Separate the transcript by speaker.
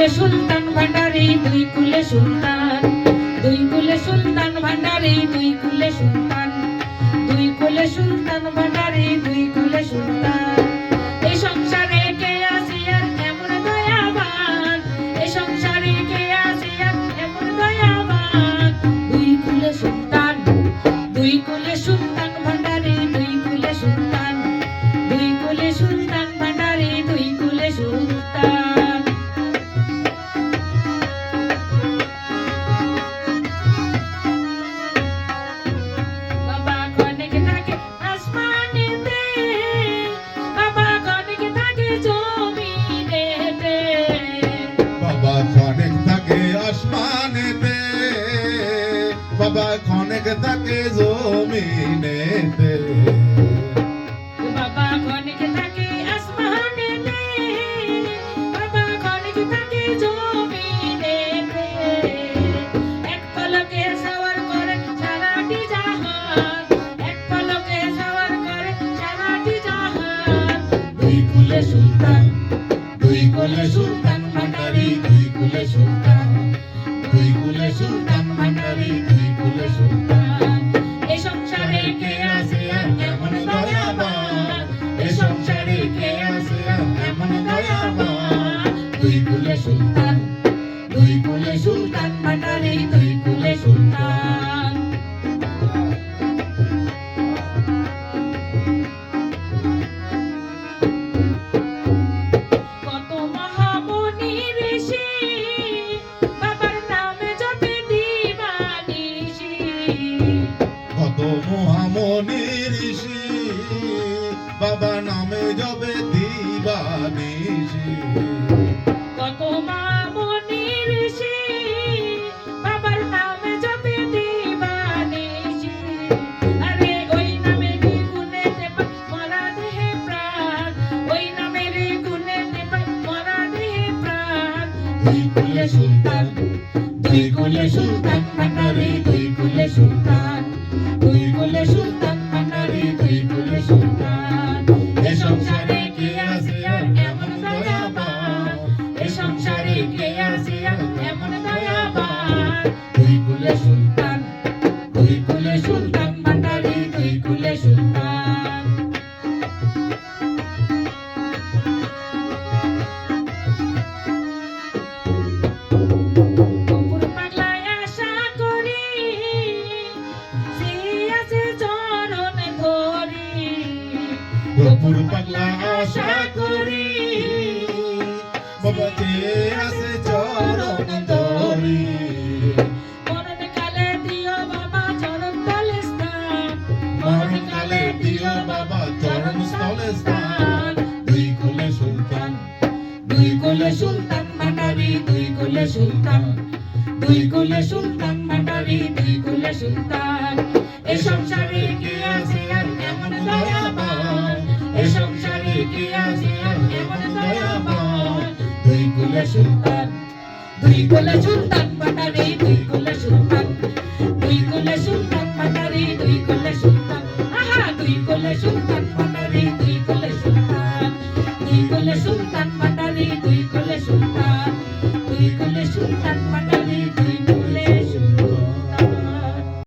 Speaker 1: কুলে সুলতান ভান্ডারি দুই কুলে সুলতান, দুই কুলে সুলতান ভান্ডারি দুই কুলে সুলতান, দুই কুলে সুলতান ভান্ডারি দুই কুলে সুলতান। এই সংসারে কে আছে আর এমন দয়াবান, এই সংসারে কে আছে আর এমন দয়াবান। দুই কুলে সুলতান, দুই কুলে সুলতান ভান্ডারি দুই কুলে সুলতান, দুই কুলে সুলতান ভান্ডারি দুই কুলে সুলতান। বাবা খনিক থাকে আসমানেতে, বাবা খনিক থাকে জমিনেতে,
Speaker 2: বাবা খনিক থাকে আসমানেতে, বাবা খনিক থাকে জমিনেতে।
Speaker 1: বাবা খনিক থাকে আসমানেতে, বাবা খনিক থাকে জমিনেতে। এক পলকে সওয়ার করে সারাটি জাহান, এক পলকে সওয়ার করে সারাটি জাহান। দুই কুলে সুলতান,
Speaker 2: দুই কুলে সুলতান ভান্ডারি দুই কুলে সুলতান, দুই কুলে সুলতান ভান্ডারি দুই কুলে সুলতান।
Speaker 1: এই সংসারে কে আছে আর এমন দয়াবান,
Speaker 2: এই সংসারে কে আছে আর এমন দয়াবান। দুই কুলে সুলতান, দুই কুলে সুলতান ভান্ডারি দুই কুলে সুলতান।
Speaker 1: কত মহামণি ঋষি বাবার নামে জপে দিবানিশি,
Speaker 2: কত মহামণি ঋষি বাবা নামে জবে দিবানিশি।
Speaker 1: কত মহামণি ঋষি বাবার নামে জপে দিবানিশি। আরে ওই নামের গুণে দেবা মরা দেহে প্রাণ, ওই নামের গুণে দেবা মরা দেহে প্রাণ।
Speaker 2: দুই কুলে সুলতান, দুই কুলে সুলতান ভান্ডারি দুই কুলে সুলতান, দুই কুলে সুলতান ভান্ডারি দুই কুলে সুলতান। এ সংসারে কে আছে আর এমন দয়াবান, এ সংসারে কে আছে আর এমন দয়াবান। দুই কুলে সুলতান, দুই কুলে সুলতান ভান্ডারি দুই কুলে সুলতান।
Speaker 1: গফুর পাগলায় আশা করি, সে আছে চরণ ধরি।
Speaker 2: গফুর পাগলা আশা করি, বাবা কে আছে চরণ ধরি।
Speaker 1: মরণকালে দিও বাবা চরণ তলে স্থান,
Speaker 2: মরণকালে দিও বাবা চরণ স্থলে স্থান। দুই কুলে সুলতান, দুই কুলে সুলতান ভান্ডারি দুই কুলে সুলতান, দুই কুলে সুলতান ভান্ডারি দুই কুলে সুলতান। এ সংসারে কে আছে আর এমন দয়াবান, এ সংসারে কে আছে আর এমন দয়াবান। দুই কুলে সুলতান, দুই কুলে সুলতান ভান্ডারি দুই কুলে সুলতান, দুই কুলে সুলতান ভান্ডারি দুই কুলে সুলতান। আহা দুই কুলে সুলতান ভান্ডারি দুই কুলে